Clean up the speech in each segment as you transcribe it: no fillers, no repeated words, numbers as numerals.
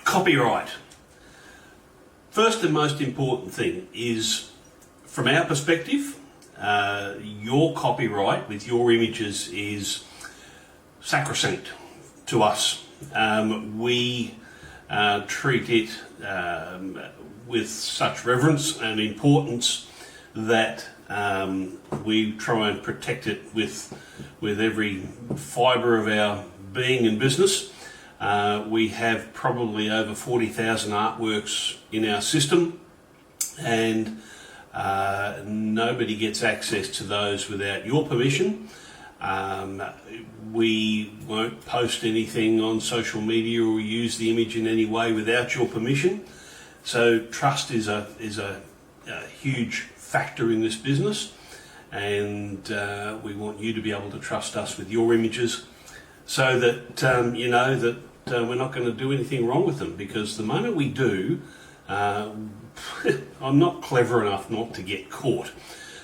Copyright. First and most important thing is, from our perspective, your copyright with your images is sacrosanct to us. We treat it with such reverence and importance that we try and protect it with every fibre of our being and business. We have probably over 40,000 artworks in our system, and nobody gets access to those without your permission. We won't post anything on social media or use the image in any way without your permission. So trust is a huge factor in this business, and we want you to be able to trust us with your images, so that you know that we're not going to do anything wrong with them, because the moment we do, I'm not clever enough not to get caught.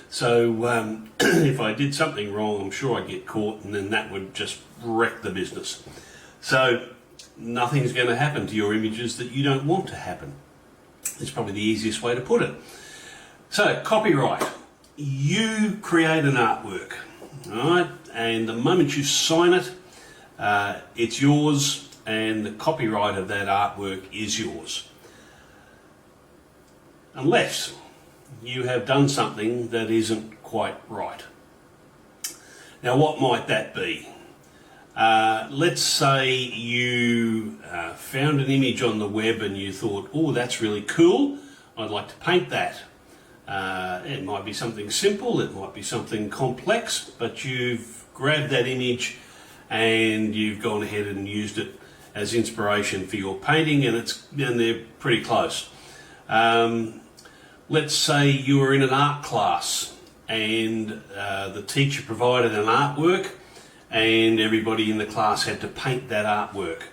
So if I did something wrong, I'm sure I'd get caught, and then that would just wreck the business. So nothing's going to happen to your images that you don't want to happen. It's probably the easiest way to put it. So copyright. You create an artwork, all right? And the moment you sign it, it's yours, and the copyright of that artwork is yours. Unless you have done something that isn't quite right. Now, what might that be? Let's say you found an image on the web and you thought, oh, that's really cool, I'd like to paint that. It might be something simple, it might be something complex, but you've grabbed that image and you've gone ahead and used it as inspiration for your painting, and they're pretty close. Let's say you were in an art class and the teacher provided an artwork and everybody in the class had to paint that artwork.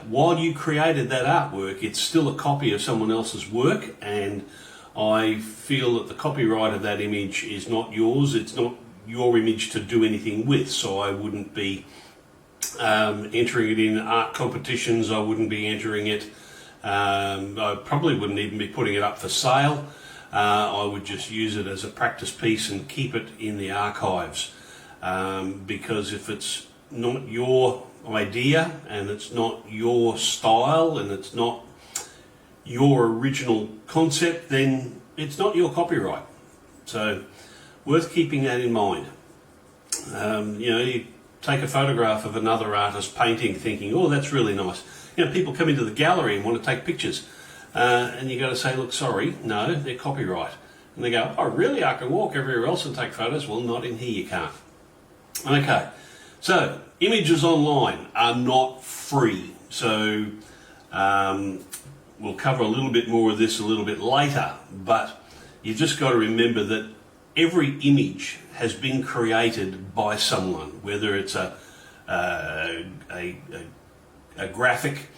While you created that artwork, it's still a copy of someone else's work, and I feel that the copyright of that image is not yours. It's not your image to do anything with, so I wouldn't be entering it in art competitions. I wouldn't be entering it. I probably wouldn't even be putting it up for sale. I would just use it as a practice piece and keep it in the archives, because if it's not your idea and it's not your style and it's not your original concept, then it's not your copyright. So worth keeping that in mind. You take a photograph of another artist painting thinking, oh, that's really nice. People come into the gallery and want to take pictures, and you got to say, look, sorry, no, they're copyright. And they go, oh, really? I can walk everywhere else and take photos? Well, not in here, you can't. Okay, so images online are not free. So we'll cover a little bit more of this a little bit later, but you've just got to remember that every image has been created by someone, whether it's a graphic,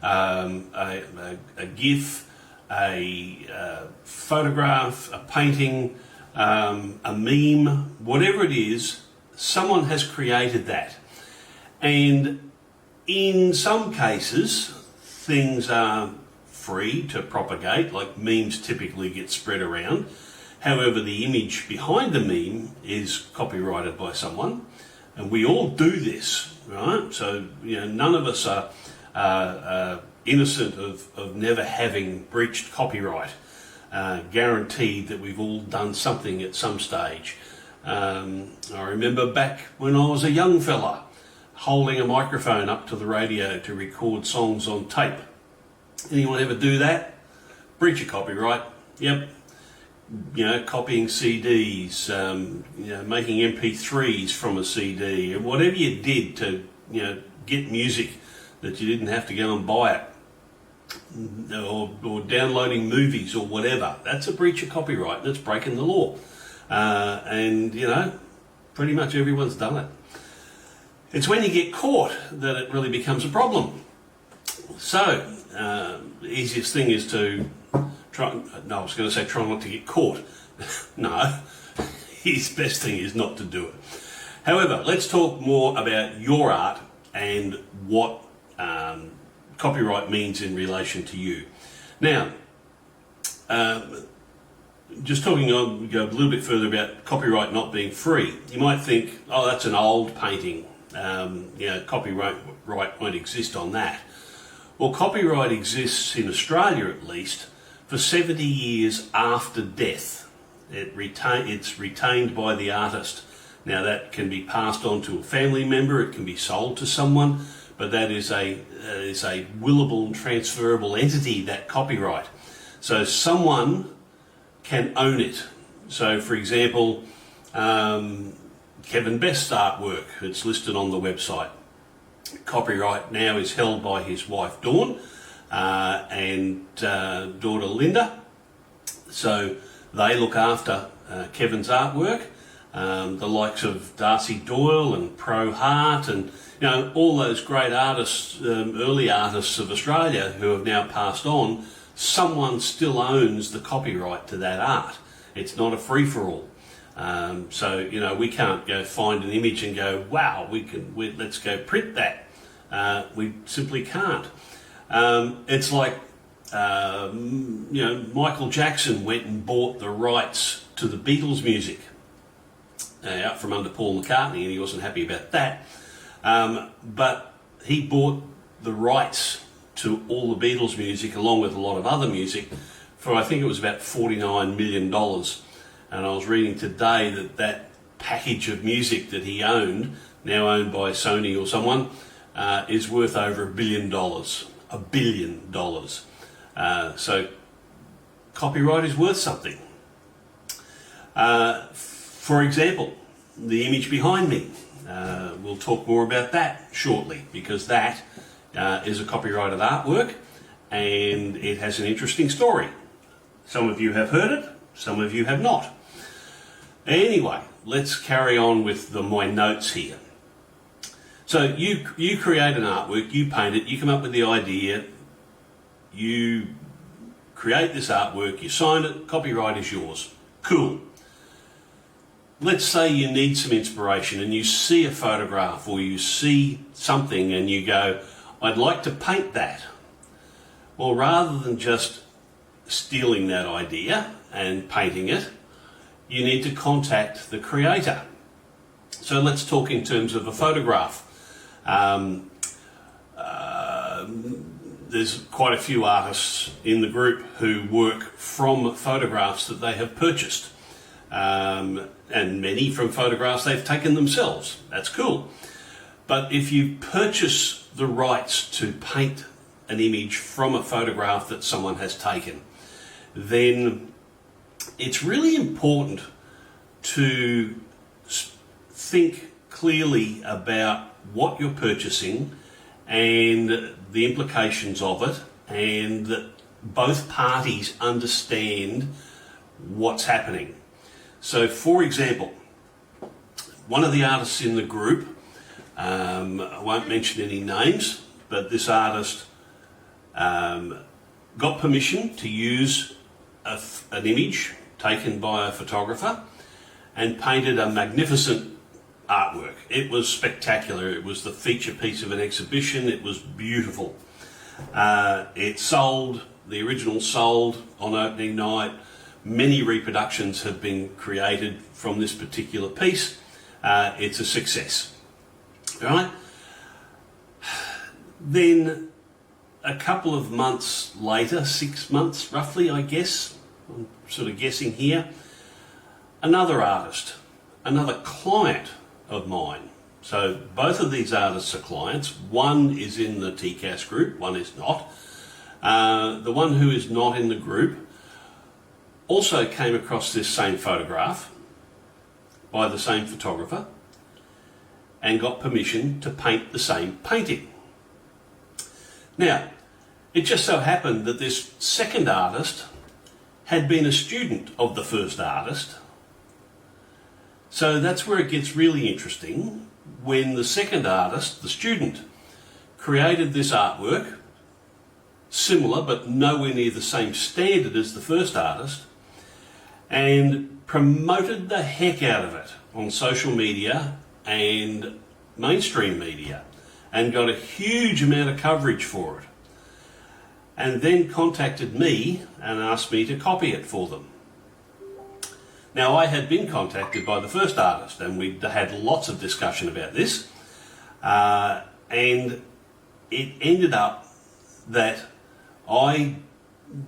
a GIF, a photograph, a painting, a meme, whatever it is, someone has created that. And in some cases, things are free to propagate, like memes typically get spread around. However, the image behind the meme is copyrighted by someone, and we all do this, right? So, none of us are innocent of never having breached copyright. Guaranteed that we've all done something at some stage. I remember back when I was a young fella, holding a microphone up to the radio to record songs on tape. Anyone ever do that? Breach of copyright. Yep. Copying CDs, making MP3s from a CD, whatever you did to, get music that you didn't have to go and buy it, or downloading movies or whatever. That's a breach of copyright. That's breaking the law. And pretty much everyone's done it. It's when you get caught that it really becomes a problem. So, the easiest thing is to try not to get caught. No, his best thing is not to do it. However, let's talk more about your art and what copyright means in relation to you. Now, just talking on, go a little bit further about copyright not being free. You might think, oh, that's an old painting. Copyright won't exist on that. Well, copyright exists in Australia at least for 70 years after death. It's retained by the artist. Now that can be passed on to a family member, it can be sold to someone, but that is a willable and transferable entity, that copyright. So someone can own it. So for example, Kevin Best's artwork, it's listed on the website. Copyright now is held by his wife Dawn and daughter Linda. So they look after Kevin's artwork. The likes of Darcy Doyle and Pro Hart and all those great artists, early artists of Australia who have now passed on, someone still owns the copyright to that art. It's not a free-for-all. So we can't go find an image and go, wow, let's go print that. We simply can't. It's like Michael Jackson went and bought the rights to the Beatles music out from under Paul McCartney, and he wasn't happy about that. But he bought the rights to all the Beatles music along with a lot of other music for, I think it was about $49 million. And I was reading today that package of music that he owned, now owned by Sony or someone, is worth over $1 billion. $1 billion. So copyright is worth something. For example, the image behind me. We'll talk more about that shortly, because that is a copyrighted artwork and it has an interesting story. Some of you have heard it, some of you have not. Anyway, let's carry on with my notes here. So you create an artwork, you paint it, you come up with the idea, you create this artwork, you sign it, copyright is yours. Cool. Let's say you need some inspiration and you see a photograph or you see something and you go, I'd like to paint that. Well, rather than just stealing that idea and painting it, you need to contact the creator. So let's talk in terms of a photograph. There's quite a few artists in the group who work from photographs that they have purchased. And many from photographs they've taken themselves. That's cool. But if you purchase the rights to paint an image from a photograph that someone has taken, then it's really important to think clearly about what you're purchasing and the implications of it, and that both parties understand what's happening. So, for example, one of the artists in the group, I won't mention any names, but this artist got permission to use an image taken by a photographer and painted a magnificent artwork. It was spectacular. It was the feature piece of an exhibition. It was beautiful. It sold, the original sold on opening night. Many reproductions have been created from this particular piece. It's a success. All right? Then a couple of months later, 6 months roughly, I guess, I'm sort of guessing here, another artist, another client of mine. So both of these artists are clients. One is in the TCAS group, one is not. The one who is not in the group also came across this same photograph by the same photographer and got permission to paint the same painting. Now, it just so happened that this second artist had been a student of the first artist. So that's where it gets really interesting, when the second artist, the student, created this artwork, similar but nowhere near the same standard as the first artist, and promoted the heck out of it on social media and mainstream media. and got a huge amount of coverage for it, and then contacted me and asked me to copy it for them. Now, I had been contacted by the first artist, and we'd had lots of discussion about this, and it ended up that I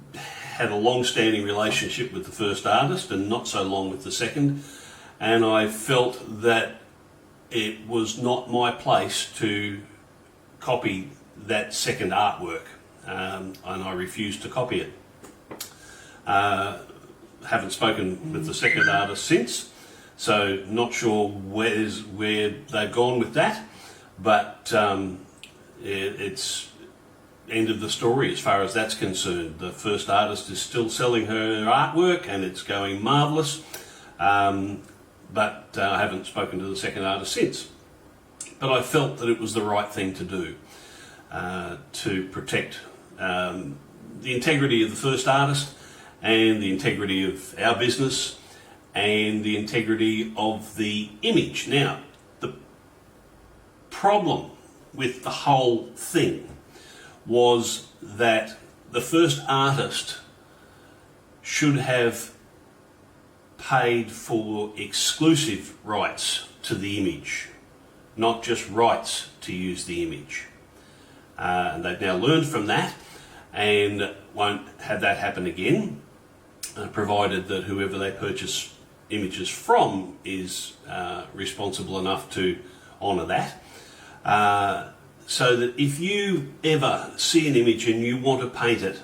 had a long-standing relationship with the first artist and not so long with the second, and I felt that it was not my place to copy that second artwork, and I refused to copy it. Haven't spoken with the second artist since, so not sure where they've gone with that, but it's end of the story as far as that's concerned. The first artist is still selling her artwork and it's going marvellous, but I haven't spoken to the second artist since. But I felt that it was the right thing to do, to protect the integrity of the first artist and the integrity of our business and the integrity of the image. Now, the problem with the whole thing was that the first artist should have paid for exclusive rights to the image, not just rights to use the image. And they've now learned from that and won't have that happen again, provided that whoever they purchase images from is responsible enough to honour that. So that if you ever see an image and you want to paint it,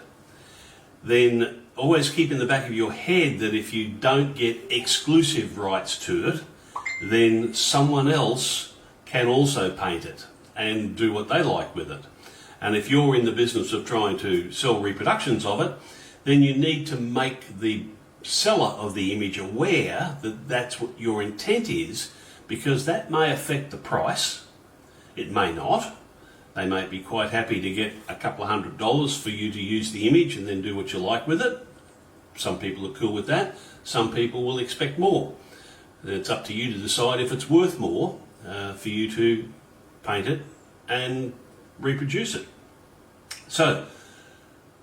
then always keep in the back of your head that if you don't get exclusive rights to it, then someone else can also paint it and do what they like with it. And if you're in the business of trying to sell reproductions of it, then you need to make the seller of the image aware that that's what your intent is, because that may affect the price. It may not. They may be quite happy to get a couple of $100 for you to use the image and then do what you like with it. Some people are cool with that. Some people will expect more. It's up to you to decide if it's worth more for you to paint it and reproduce it. So,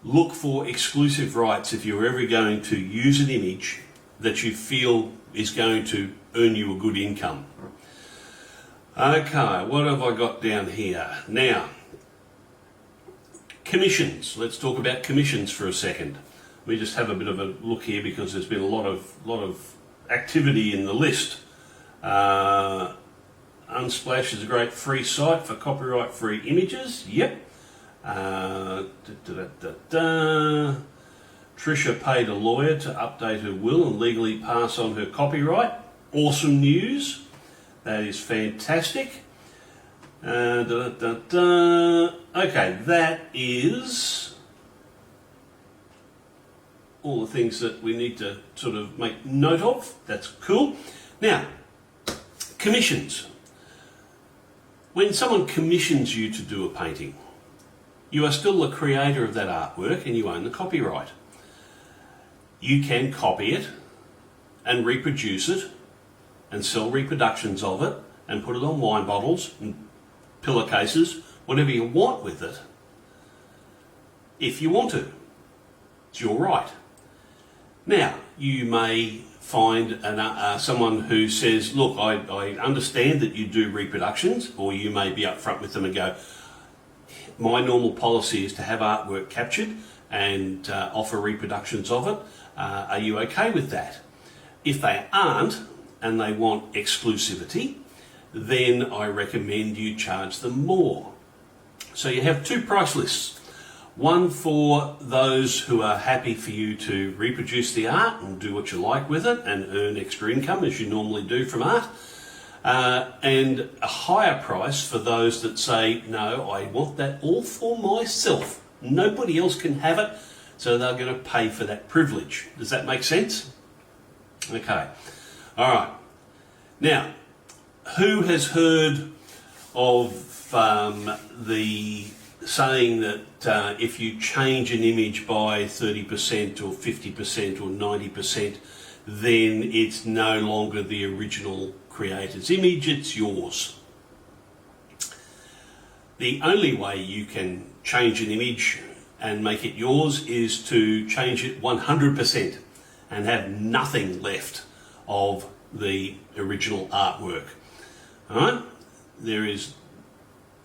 look for exclusive rights if you're ever going to use an image that you feel is going to earn you a good income. Okay, what have I got down here? Now, commissions. Let's talk about commissions for a second. Let me just have a bit of a look here because there's been a lot of activity in the list. Unsplash is a great free site for copyright-free images. Yep. Trisha paid a lawyer to update her will and legally pass on her copyright. Awesome news. That is fantastic. Okay, that is all the things that we need to sort of make note of. That's cool. Now, commissions. When someone commissions you to do a painting, you are still the creator of that artwork and you own the copyright. You can copy it and reproduce it and sell reproductions of it and put it on wine bottles and pillowcases, whatever you want with it, if you want to. It's your right. Now, you may find someone who says, look, I understand that you do reproductions, or you may be upfront with them and go, my normal policy is to have artwork captured and offer reproductions of it. Are you okay with that? If they aren't, and they want exclusivity, then I recommend you charge them more. So you have two price lists. One for those who are happy for you to reproduce the art and do what you like with it and earn extra income as you normally do from art. And a higher price for those that say, no, I want that all for myself. Nobody else can have it, so they're going to pay for that privilege. Does that make sense? Okay. All right. Now, who has heard of the saying that if you change an image by 30% or 50% or 90%, then it's no longer the original creator's image, it's yours? the only way you can change an image and make it yours is to change it 100% and have nothing left of the original artwork. All right?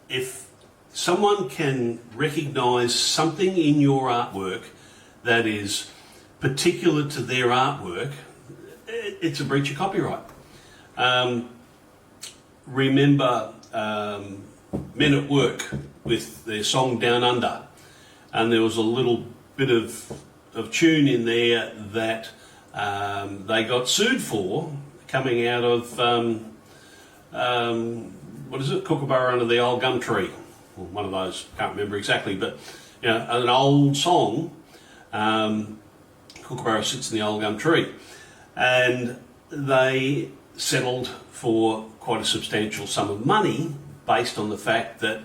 If someone can recognise something in your artwork that is particular to their artwork, it's a breach of copyright. Remember Men at Work with their song Down Under, and there was a little bit of tune in there that they got sued for, coming out of Kookaburra Under the Old Gum Tree, or one of those, can't remember exactly, but an old song, Kookaburra Sits in the Old Gum Tree, and they settled for quite a substantial sum of money based on the fact that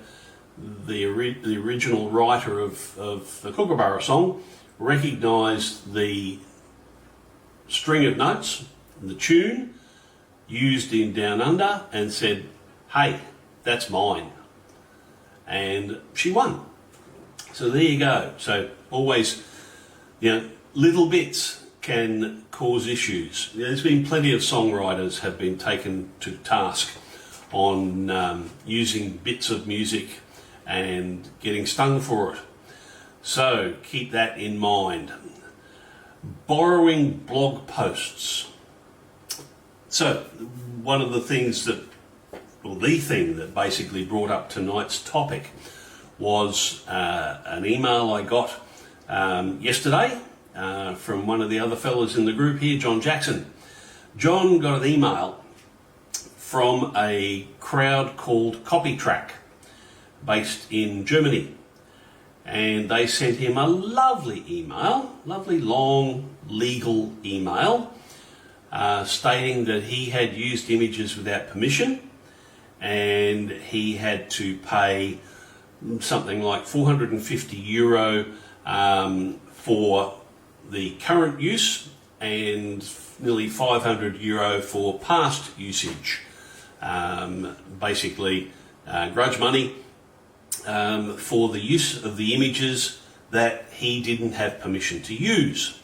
the original writer of the Kookaburra song recognised the string of notes, the tune used in Down Under, and said, hey, that's mine. And she won. So there you go. So always, little bits can cause issues. There's been plenty of songwriters have been taken to task on using bits of music and getting stung for it. So keep that in mind. Borrowing blog posts. So one of the things the thing that basically brought up tonight's topic was an email I got yesterday from one of the other fellas in the group here, John Jackson. John got an email from a crowd called Copytrack, based in Germany. And they sent him a lovely email, lovely long legal email, stating that he had used images without permission, and he had to pay something like €450 for the current use and nearly €500 for past usage. Basically, grudge money for the use of the images that he didn't have permission to use.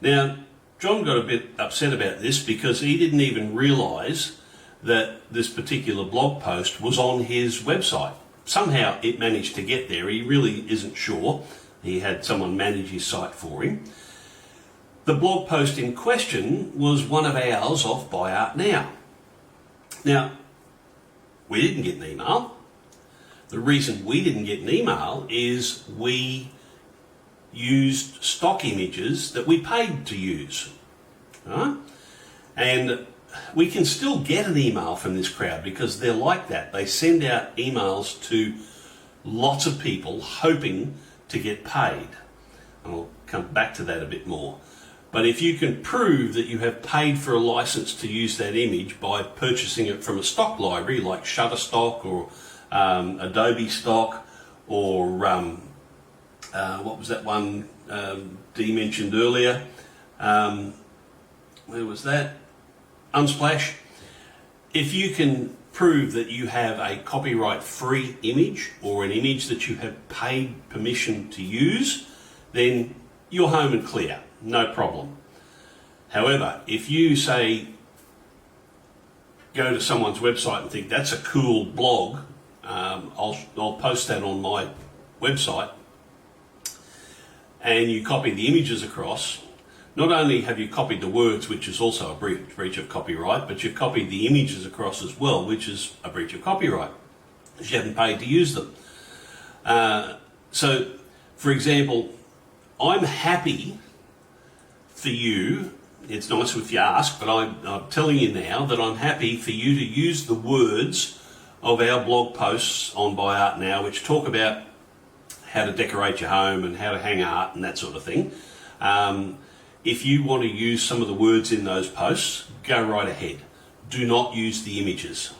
Now, John got a bit upset about this because he didn't even realise that this particular blog post was on his website. Somehow it managed to get there. He really isn't sure. He had someone manage his site for him. The blog post in question was one of ours off Buy Art Now. Now, we didn't get an email. The reason we didn't get an email is we used stock images that we paid to use. Right? And we can still get an email from this crowd because they're like that. They send out emails to lots of people hoping to get paid. And I'll come back to that a bit more. But if you can prove that you have paid for a license to use that image by purchasing it from a stock library like Shutterstock or Adobe Stock, or what was that one Dee mentioned earlier? Where was that? Unsplash. If you can prove that you have a copyright-free image or an image that you have paid permission to use, then you're home and clear, no problem. However, if you say go to someone's website and think that's a cool blog, I'll post that on my website, and you copy the images across, not only have you copied the words, which is also a breach of copyright, but you've copied the images across as well, which is a breach of copyright, because you haven't paid to use them. So, for example, I'm happy for you, it's nice if you ask, but I'm telling you now that I'm happy for you to use the words of our blog posts on Buy Art Now, which talk about how to decorate your home and how to hang art and that sort of thing. If you want to use some of the words in those posts, go right ahead. Do not use the images.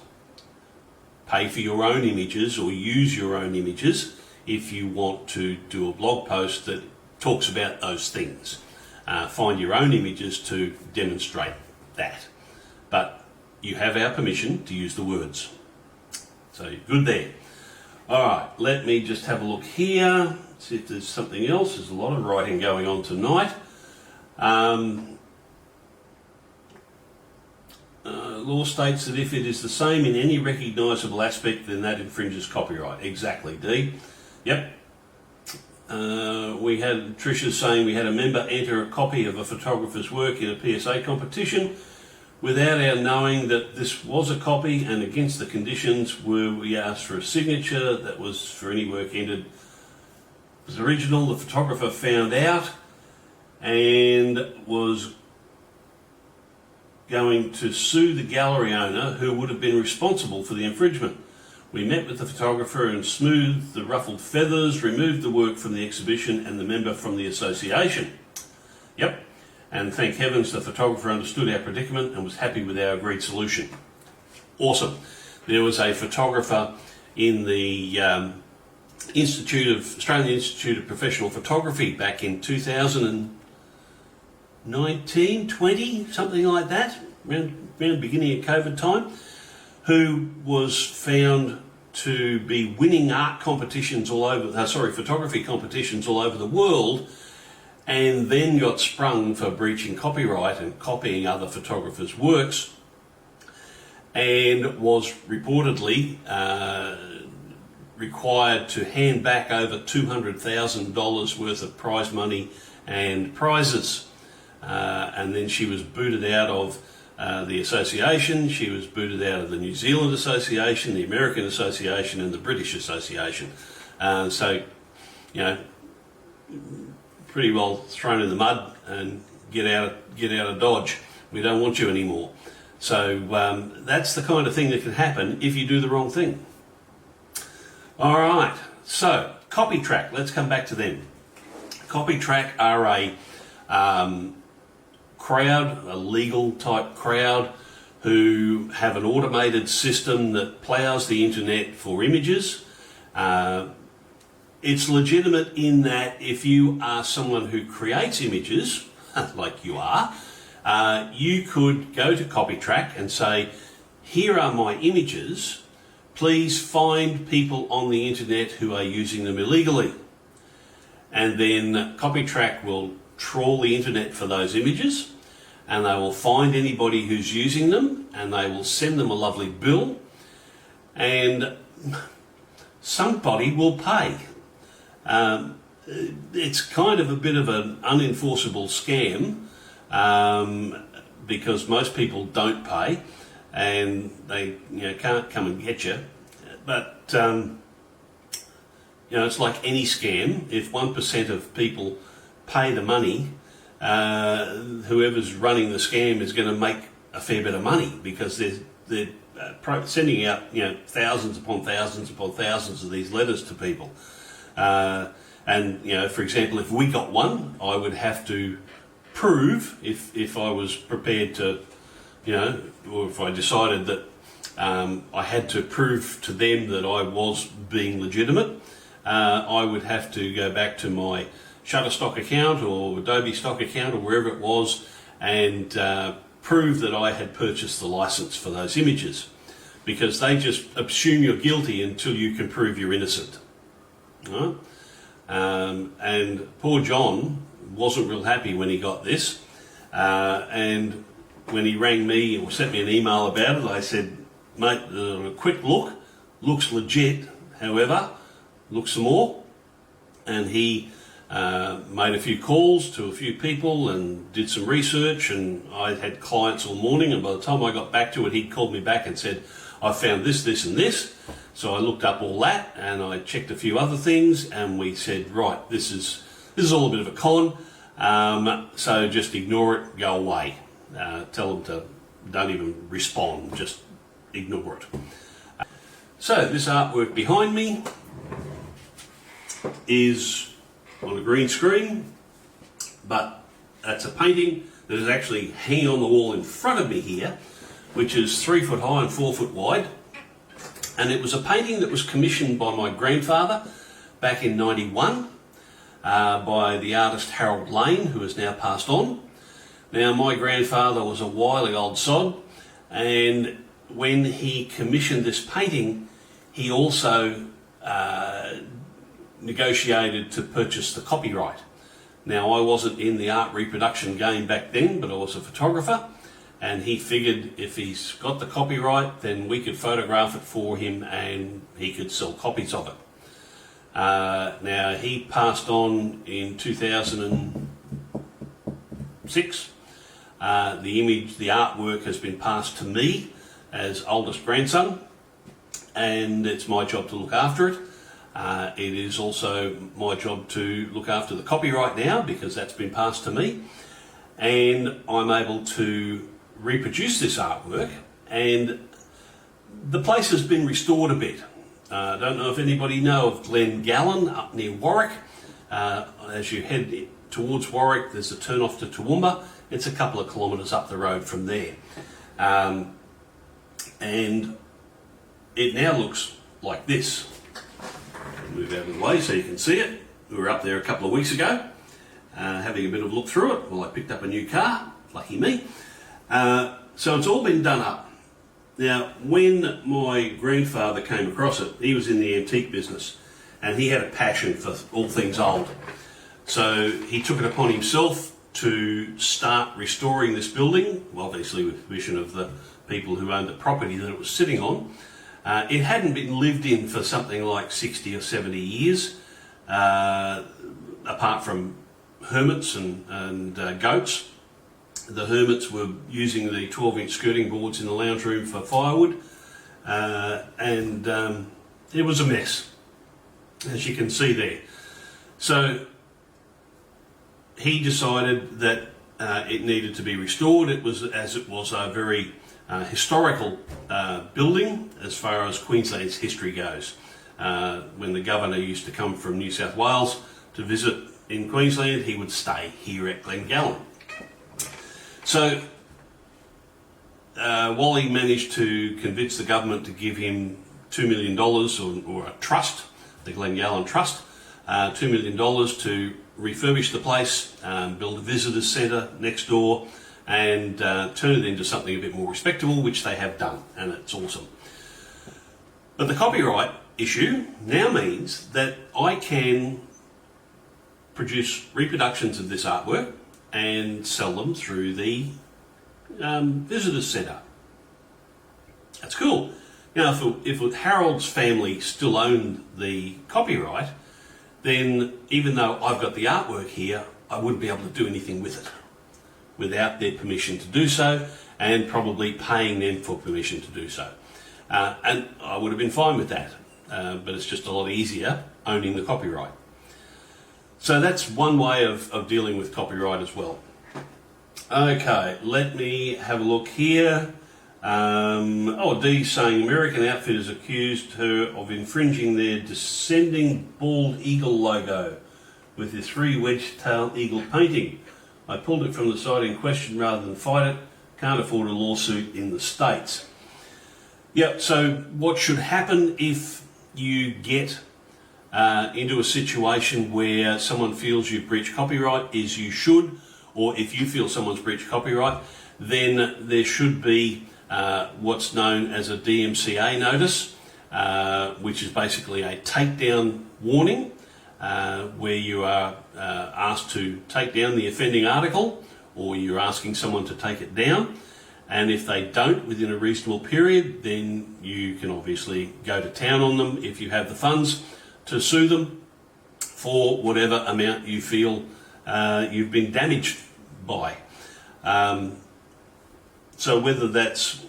Pay for your own images or use your own images if you want to do a blog post that talks about those things. Find your own images to demonstrate that. But you have our permission to use the words. So good there. All right, let me just have a look here, see if there's something else. There's a lot of writing going on tonight. Law states that if it is the same in any recognisable aspect, then that infringes copyright. Exactly, Dee. Yep. We had Tricia saying we had a member enter a copy of a photographer's work in a PSA competition without our knowing that this was a copy, and against the conditions where we asked for a signature that was for any work entered was original. The photographer found out and was going to sue the gallery owner who would have been responsible for the infringement. We met with the photographer and smoothed the ruffled feathers, removed the work from the exhibition and the member from the association. Yep, and thank heavens the photographer understood our predicament and was happy with our agreed solution. Awesome. There was a photographer in the Australian Institute of Professional Photography back in 2019, 20, something like that, around the beginning of COVID time, who was found to be winning art competitions photography competitions all over the world, and then got sprung for breaching copyright and copying other photographers' works, and was reportedly required to hand back over $200,000 worth of prize money and prizes. And then she was booted out of the association, she was booted out of the New Zealand Association, the American Association and the British Association. So, you know, pretty well thrown in the mud and get out of Dodge. We don't want you anymore. So that's the kind of thing that can happen if you do the wrong thing. All right, so Copytrack, let's come back to them. Copytrack are a crowd, a legal type crowd, who have an automated system that plows the internet for images. It's legitimate in that if you are someone who creates images, like you are, you could go to Copytrack and say, here are my images, please find people on the internet who are using them illegally. And then Copytrack will trawl the internet for those images, and they will find anybody who's using them, and they will send them a lovely bill, and somebody will pay. It's kind of a bit of an unenforceable scam, because most people don't pay, and they can't come and get you. But it's like any scam. If 1% of people pay the money, whoever's running the scam is going to make a fair bit of money, because they're sending out thousands upon thousands upon thousands of these letters to people. And for example, if we got one, I would have to prove, if I was prepared to, or if I decided that I had to prove to them that I was being legitimate, I would have to go back to my Shutterstock account or Adobe Stock account or wherever it was, and prove that I had purchased the license for those images, because they just assume you're guilty until you can prove you're innocent. Right? And poor John wasn't real happy when he got this, and when he rang me or sent me an email about it, I said, mate, a quick look, looks legit, however, look some more. And he made a few calls to a few people and did some research, and I had clients all morning, and by the time I got back to it, he'd called me back and said, I found this, this and this. So I looked up all that, and I checked a few other things, and we said, right, this is all a bit of a con, so just ignore it, go away. Tell them to don't even respond, just ignore it. So this artwork behind me is on a green screen, but that's a painting that is actually hanging on the wall in front of me here, which is 3 foot high and 4 foot wide. And it was a painting that was commissioned by my grandfather back in '91 by the artist Harold Lane, who has now passed on. Now, my grandfather was a wily old sod, and when he commissioned this painting, he also negotiated to purchase the copyright. Now, I wasn't in the art reproduction game back then, but I was a photographer, and he figured if he's got the copyright, then we could photograph it for him and he could sell copies of it. Now, he passed on in 2006. The artwork has been passed to me as oldest grandson, and it's my job to look after it. It is also my job to look after the copyright now, because that's been passed to me, and I'm able to reproduce this artwork, and the place has been restored a bit. I don't know if anybody know of Glengallon up near Warwick. As you head towards Warwick, there's a turn off to Toowoomba. It's a couple of kilometres up the road from there. And it now looks like this. Move out of the way so you can see it. We were up there a couple of weeks ago, having a bit of a look through it. Well, I picked up a new car, lucky me. So it's all been done up. Now, when my grandfather came across it, he was in the antique business, and he had a passion for all things old. So he took it upon himself to start restoring this building, obviously with permission of the people who owned the property that it was sitting on. It hadn't been lived in for something like 60 or 70 years, apart from hermits and goats. The hermits were using the 12-inch skirting boards in the lounge room for firewood, and it was a mess, as you can see there. So he decided that it needed to be restored. It was a very historical building as far as Queensland's history goes. When the governor used to come from New South Wales to visit in Queensland, he would stay here at Glengallon. So Wally managed to convince the government to give him $2 million, or a trust, the Glengallon Trust, $2 million to refurbish the place, build a visitor centre next door, and turn it into something a bit more respectable, which they have done, and it's awesome. But the copyright issue now means that I can produce reproductions of this artwork and sell them through the visitor centre. That's cool. Now, if Harold's family still owned the copyright, then even though I've got the artwork here, I wouldn't be able to do anything with it without their permission to do so, and probably paying them for permission to do so. And I would have been fine with that, but it's just a lot easier owning the copyright. So that's one way of dealing with copyright as well. Okay, let me have a look here. Dee's saying American Outfitters accused her of infringing their descending bald eagle logo with their 3 wedge-tailed eagle painting. I pulled it from the site in question rather than fight it. Can't afford a lawsuit in the States. Yep, so what should happen if you get into a situation where someone feels you've breached copyright is you should, or if you feel someone's breached copyright, then there should be what's known as a DMCA notice, which is basically a takedown warning, where you are asked to take down the offending article, or you're asking someone to take it down. And if they don't within a reasonable period, then you can obviously go to town on them if you have the funds to sue them for whatever amount you feel you've been damaged by. So whether that's,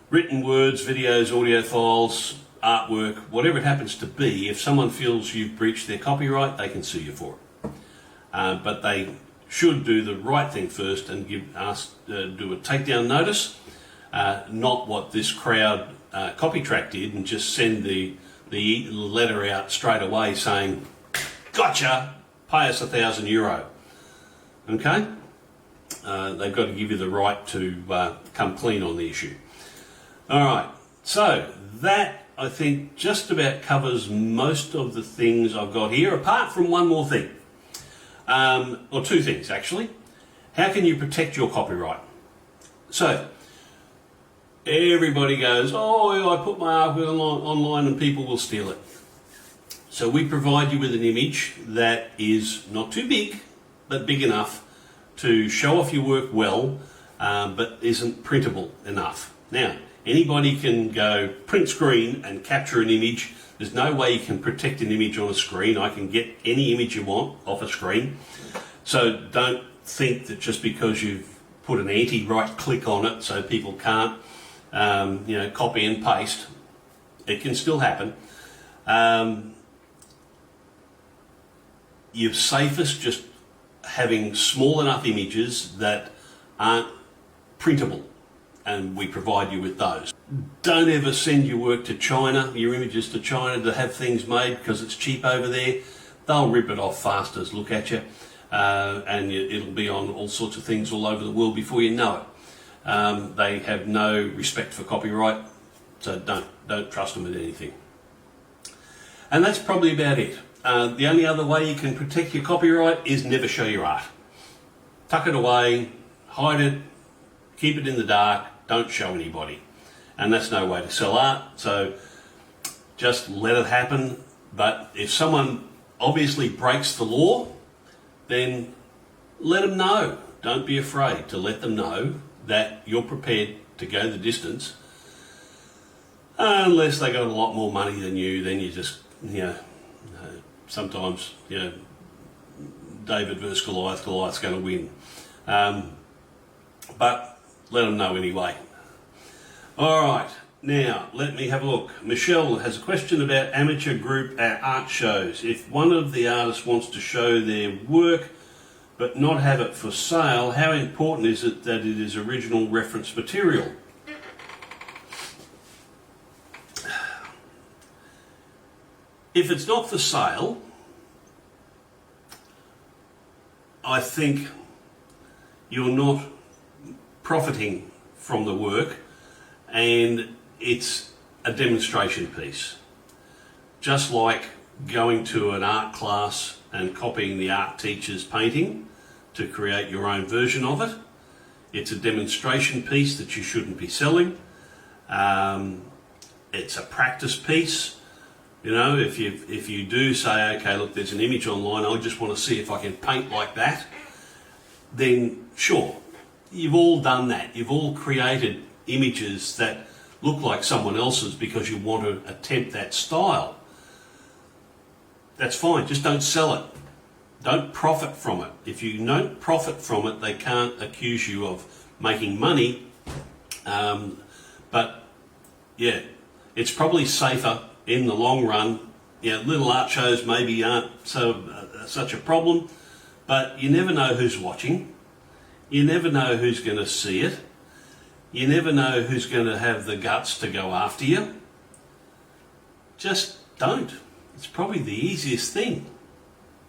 written words, videos, audio files, artwork, whatever it happens to be, if someone feels you've breached their copyright, they can sue you for it. But they should do the right thing first and do a takedown notice, not what this crowd Copytrack did, and just send the letter out straight away saying, "Gotcha, pay us €1,000." Okay? They've got to give you the right to come clean on the issue. All right, so that I think just about covers most of the things I've got here, apart from one more thing, or 2 things actually. How can you protect your copyright? So, everybody goes, oh, I put my artwork online and people will steal it. So we provide you with an image that is not too big, but big enough to show off your work well, but isn't printable enough. Now, anybody can go print screen and capture an image. There's no way you can protect an image on a screen. I can get any image you want off a screen. So don't think that just because you've put an anti-right click on it so people can't copy and paste, it can still happen. You're safest just having small enough images that aren't printable, and we provide you with those. Don't ever send your work to China, your images to China to have things made because it's cheap over there. They'll rip it off fast as look at you, and it'll be on all sorts of things all over the world before you know it. They have no respect for copyright, so don't trust them with anything. And that's probably about it. The only other way you can protect your copyright is never show your art. Tuck it away, hide it, keep it in the dark, don't show anybody. And that's no way to sell art, so just let it happen. But if someone obviously breaks the law, then let them know. Don't be afraid to let them know that you're prepared to go the distance. Unless they got a lot more money than you, then you just, sometimes, David versus Goliath, Goliath's going to win. But let them know anyway. All right, now let me have a look. Michelle has a question about amateur group art shows. If one of the artists wants to show their work but not have it for sale, how important is it that it is original reference material? If it's not for sale, I think you're not profiting from the work, and it's a demonstration piece. Just like going to an art class and copying the art teacher's painting to create your own version of it. It's a demonstration piece that you shouldn't be selling. It's a practice piece. If you do say, okay, look, there's an image online, I just want to see if I can paint like that, then sure, you've all done that. You've all created images that look like someone else's because you want to attempt that style. That's fine, just don't sell it. Don't profit from it. If you don't profit from it, they can't accuse you of making money. But yeah, it's probably safer in the long run. Little art shows maybe aren't such a problem, but you never know who's watching. You never know who's going to see it. You never know who's going to have the guts to go after you. Just don't. It's probably the easiest thing.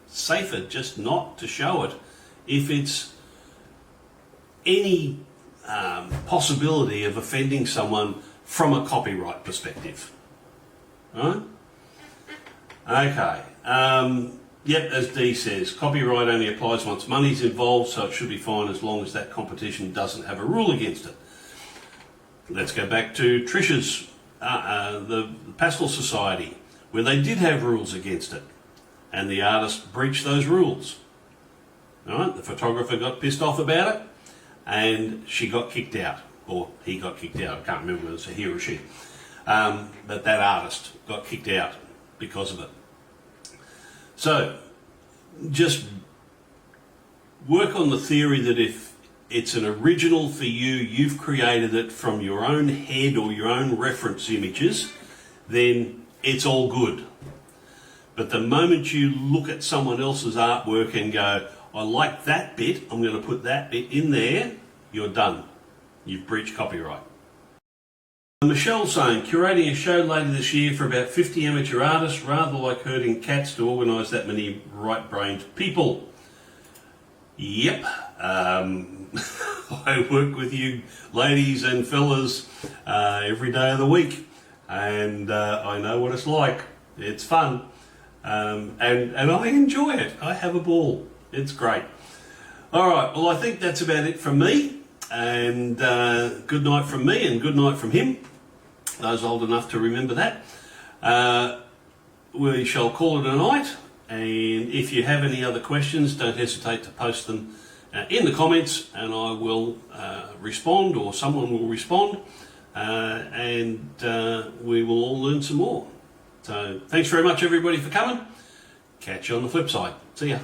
Safer just not to show it if it's any possibility of offending someone from a copyright perspective. Right? Okay. Yep, as Dee says, copyright only applies once money's involved, so it should be fine as long as that competition doesn't have a rule against it. Let's go back to Trisha's, the Pastel Society, where they did have rules against it, and the artist breached those rules. Right? The photographer got pissed off about it, and she got kicked out, or he got kicked out. I can't remember whether it was a he or she. But that artist got kicked out because of it. So, just work on the theory that if it's an original for you, you've created it from your own head or your own reference images, then it's all good. But the moment you look at someone else's artwork and go, I like that bit, I'm going to put that bit in there, you're done. You've breached copyright. Michelle's saying, curating a show later this year for about 50 amateur artists, rather like herding cats to organise that many right-brained people. Yep, I work with you ladies and fellas every day of the week, and I know what it's like. It's fun, and I enjoy it. I have a ball. It's great. All right, well, I think that's about it from me. And good night from me and good night from him. Those old enough to remember that. We shall call it a night. And if you have any other questions, don't hesitate to post them in the comments, and I will respond, or someone will respond, and we will all learn some more. So thanks very much everybody for coming. Catch you on the flip side. See ya.